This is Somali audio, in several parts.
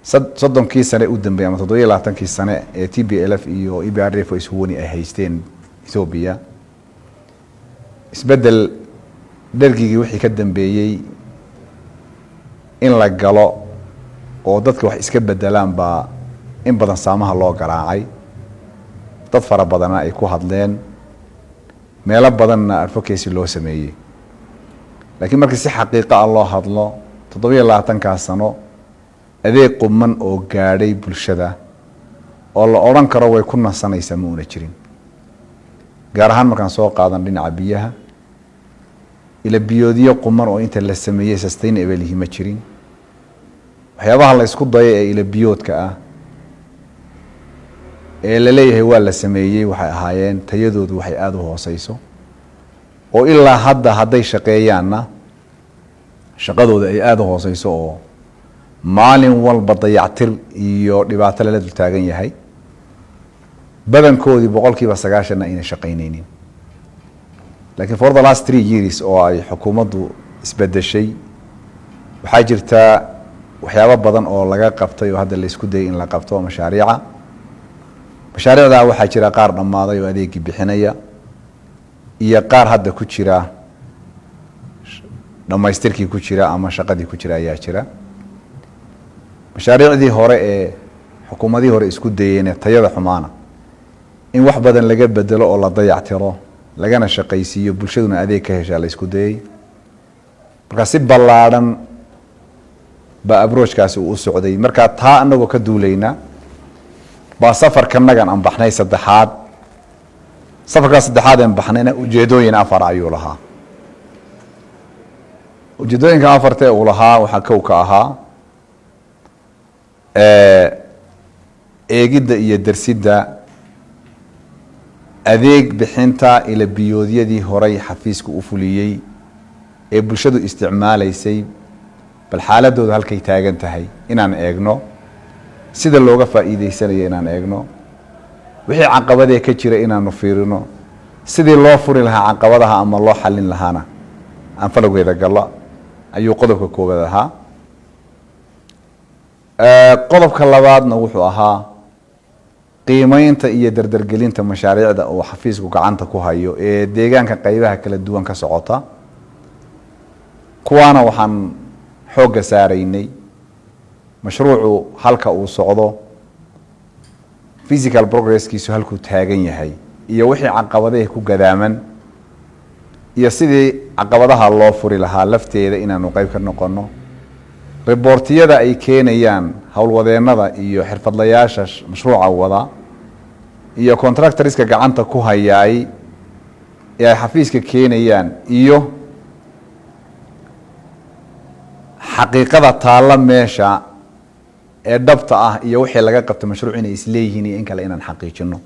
soddonkii sane u dambeeyay ama 27 sane ee TPLF iyo EPRDF ay iswani ay haysteen Ethiopia isbedel dargigii wixii ka dambeeyay in la galo oo dadka wax iska bedelaan ba in badan saamaha loo garaacay dad fara badan ay ku hadleen meelo badanna advocacy loo sameeyay laakiin markii si xaqiiqo ah loo hadlo 27 sano adeeg quman oo gaadhay bulshada oo la oran karo way ku nasanaysaa ma una jirin gaar ahaan markaan soo qaadan dhinaca biyaha ila biyoodiyo quman oo inta la sameeyay sustainable ma jirin waxyaabaha la isku dayay ee ila biyoodka ah ee la leeyahay waa la sameeyay waxay ahaayeen tayadoodu waxay aad u hooseyso oo ilaa hadda haday shaqeeyaanna shaqadooda ay aad u hooseyso oo maalin walba dayactir iyo dhibaato la dul taagan yahay badankoodii 90% ayna shaqeynaynin laakiin for the last 3 years oo ay xukuumaddu isbedeshay waxaa jirta waxyaabo badan oo laga qabtay oo hadda la isku dayay in la qabto mashaariica waxaa jira qaar dhamaaday oo adeegi bixinaya iyo qaar hadda ku jira dhamaystirkii ku jira ama shaqadii ku jira ayaa jira mashaariicdii hore ee xukuumadii hore isku dayeen tayada xumaana in wax badan laga bedelo oo la dayactiro lagana shaqaysiiyo bulshaduna adeeg ka hesha la isku dayay marka si ballaaran ba approachkaasi uu socday marka taa anagoo ka duulayna ba safarkanagan aan baxnay saddexaad aan baxnayna ujeedooyin afar ayuu lahaa ujeedooyinka afarta uu lahaa waxa ka ahaa eegida iyo darsidda adeeg bixinta ila biyoodiyadii horay xafiisku u fuliyay ee bulshadu isticmaalaysay bal xaaladooda halkay taagan tahay inaan eegno sida looga faa'iideysanayo inaan eegno wixii caqabadaha ka jira inaanu fiirino sidii loo furi lahaa caqabadaha ama loo xalin lahaana aan falowgeeda galo ayuu qodobka koowaad ahaa qodobka labaadna wuxuu ahaa qiimeynta iyo dardargelinta mashaariicda oo xafiisku gacanta ku hayo ee deegaanka qaybaha kala duwan ka socota kuwaana waxaan xoogga saaraynay mashruucu halka uu socdo physical progresskiisu halkuu taagan yahay iyo wixii caqabadaha ku gadaaman iyo sidii caqabadaha loo furi lahaa lafteeda inaanu qayb ka noqono reportiyada ay keenayaan howlwadeenada iyo xirfadlayaasha mashruuca wada iyo contractorska gacanta ku hayay ee ay xafiiska keenayaan iyo xaqiiqada taala meesha ee dhabta ah iyo wixii laga qabto mashruuc inay isleeyihiin in kale inaan xaqiijino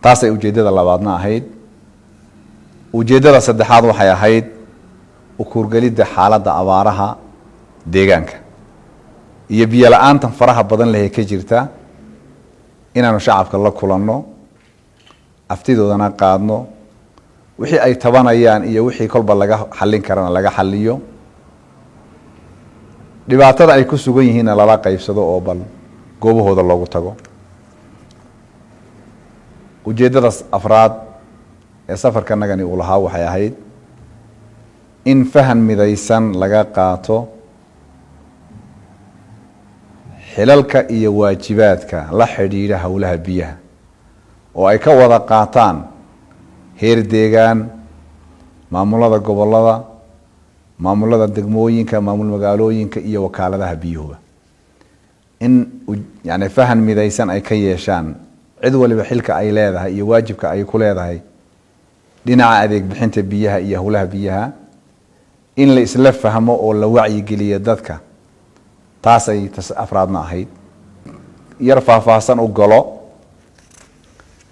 taas ay ujeedada labaadna ahayd ujeedada saddexaad waxay ahayd u kuurgalida xaaladda abaaraha deegaanka iyo biyo la'aantan faraha badan leh ka jirta inaanu shacabka la kulanno aftidoodana qaadno wixii ay tabanayaan iyo wixii kolba laga xallin karana laga xalliyo dhibaatada ay ku sugan yihiin lala qaybsado oo bal goobahooda loogu tago ujeedada afraad ee safarkanagani uu lahaa waxay ahayd in fahan midaysan laga qaato xilalka iyo waajibaadka la xidhiidha howlaha biyaha oo ay ka wada qaataan heer deegaan maamulada gobolada maamulada degmooyinka maamul magaalooyinka iyo wakaaladaha biyuhu in yani fahan midaysan ay ka yeeshaan cid waliba xilka ay leedahay iyo waajibka ay ku leedahay dhinaca adeeg bixinta biyaha iyo howlaha biyaha in la isla fahmo oo la wacyi geliyo dadka taas ay afraadna ahayd yar faahfaahsan u galo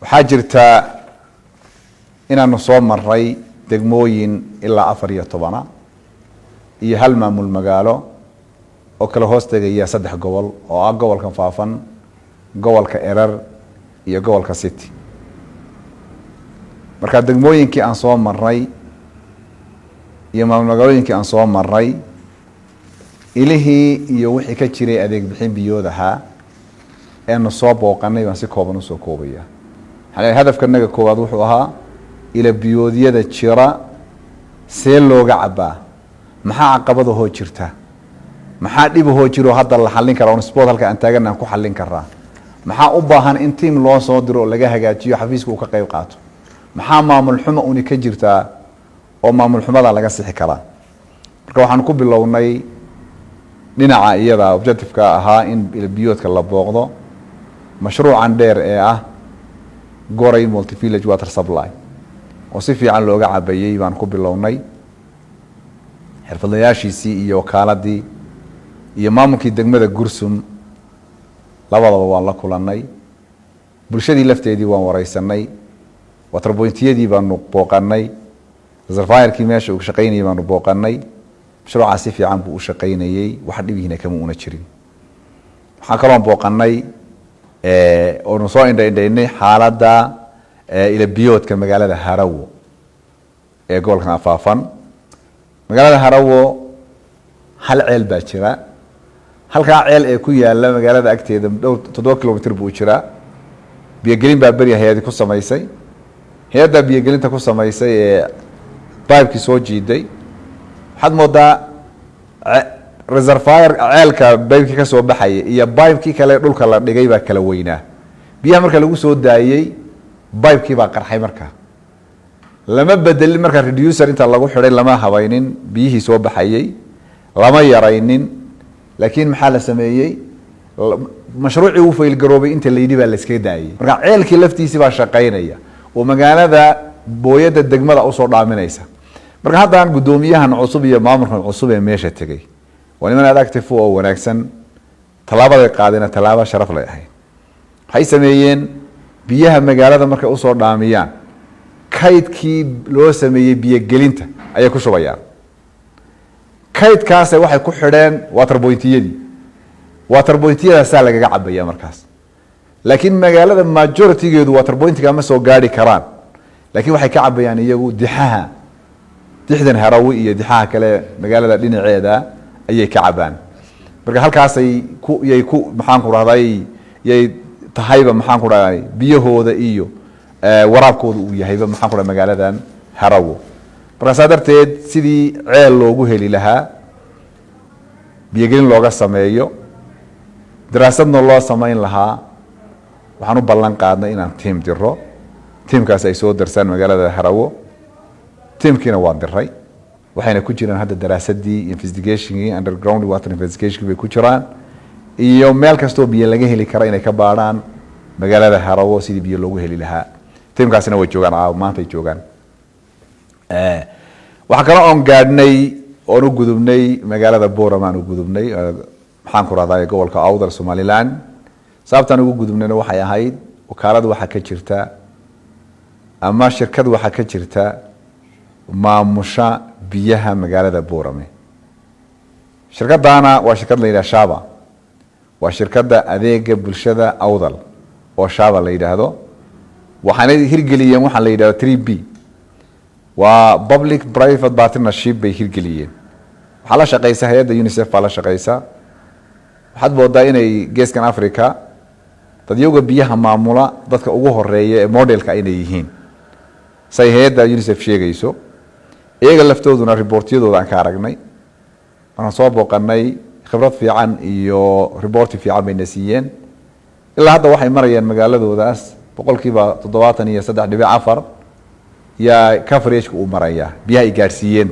waxaa jirta inaanu soo maray degmooyin ilaa 14 iyo hal maamul magaalo oo kala hoos tagaya 3 gobol oo ah gobolka Faafan gobolka Erar iyo gobolka City marka degmooyinkii aan soo maray iyo maamul magaalooyinkii aan soo maray ilihii iyo wixii ka jiray adeeg bixin biyoodaha ee soo booqanay baan si kooban u soo koobaya hadafkanaga koowaad wuxuu ahaa ila biyoodyada jira see looga cabaa maxaa caqabado hoo jirta maxaa dhib hoo jiro hadda la xallin karo on sport halka aan taaganaan ku xallin karaa maxaa u baahan in team loo soo diro laga hagaajiyo xafiiska uu ka qayb qaato maxaa maamul xumo uni ka jirtaa oo maamul xumada laga sixi karaa marka waxaan ku bilownay dhinaca iyada objective-ka ahaa in biyoodka la booqdo mashruucan dheer ee ah Goray multi village water supply oo si fiican looga cabayay baan ku bilownay xirfadlayaashiisii iyo wakaaladii iyo maamulkii degmada Gursum labadaba waan la kulanay bulshadii lafteedii waan wareysanay water point-yadii baan booqanay reservoir-kii meesha uu shaqeynayay baan booqanay mashruuca si fiican buu u shaqeynayay wax dhibihina kama una jirin waxaan kaloo booqanay oo soo indhaynay xaaladda ila biyoodka magaalada Harawo ee gobolka Afaafan magaalada Harawo hal ceel baa jira halka ceel ee ku yaala magaalada agteeda 7 kilomitir buu jira biyo gelin baa bari hay'ad ku samaysay hay'adda biyo gelinta ku samaysay ee pipe-ki soo jiiday waxaad moodaa reservoir ceelka pipe-ki ka soo baxay iyo pipe-ki kale dhulka la dhigay baa kala weynaa biyaha marka lagu soo daayay pipe-ki baa qarxay marka lama bedelin marka reducer inta lagu xiray lama habaynin biyihii soo baxayay lama yaraynin laakiin maxaa la sameeyay mashruuci uu fail garoobay inta la yidhi baa la iska daayay marka ceelkii laftiisa baa shaqeynaya oo magaalada booyada degmada u soo dhaaminaysa marka haddaan gudoomiyahan cusub iyo maamulkan cusub ee meesha tagay waa niman active oo wanaagsan talaabada qaadina talaabo sharaf leh ahay waxay sameeyeen biyaha magaalada marka u soo dhaamiyaan kaydkii loo sameeyay biyo gelinta ayay ku shubayaan kaydkaas waxay ku xidheen water point-yada saa lagaga cabaya markaas laakiin magaalada majority-geedu water point-ga ma soo gaari karaan laakiin waxay ka cabayaan iyagu dixdan Harawi iyo dixaha kale magaalada dhinaceeda ayay ka cabaan marka halkaas ay ku maxaan ku raahday yay tahayba maxaan ku raahday biyahooda iyo waraabkooda uu yahayba maxaan ku raahday magaaladan Harawo marka saadarteed sidii ceel loogu heli lahaa biyo gelin looga sameeyo daraasadna loo sameyn lahaa waxaan u ballan qaadnay inaan team diro teamkaas ay soo darsaan magaalada Harawo teamkiina waa diray waxayna ku jiraan hadda daraasadii investigation underground water investigation bay ku jiraan iyo meel kasto biyo laga heli kara inay ka baaraan magaalada Harawo sidii biyo loogu heli lahaa teamkaasina way joogaan maanta ay joogaan waxa kale oo gaadhnay oo u gudubnay magaalada Boorama u gudubnay maxaan ku raadayay gobolka Awdal Somaliland sababtan ugu gudubnayna waxay ahayd wakaalada waxa ka jirta ama shirkad waxa ka jirta maamusha biyaha magaalada Boorame shirkadana waa shirkad la yiraahdo Shaba waa shirkadda adeega bulshada Awdal oo Shaba la yiraahdo waxaana hirgeliyeen waxa la yiraahdo 3B waa public private partnership bay hirgeliyeen waxa la shaqeysa hay'adda UNICEF la shaqeysa waxaad moodaa inay geeskan Africa dadyoga biyaha maamula dadka ugu horeeya ee modelka inay yihiin say hay'adda UNICEF sheegayso iyaga laftooduna reportyadooda aan ka aragnay waxaan soo booqanay khibrad fiican iyo report fiican bay nasiiyeen ilaa hadda waxay marayaan magaaladoodaas 73.4 ya coverage uu maraya biyaha ay gaarsiiyeen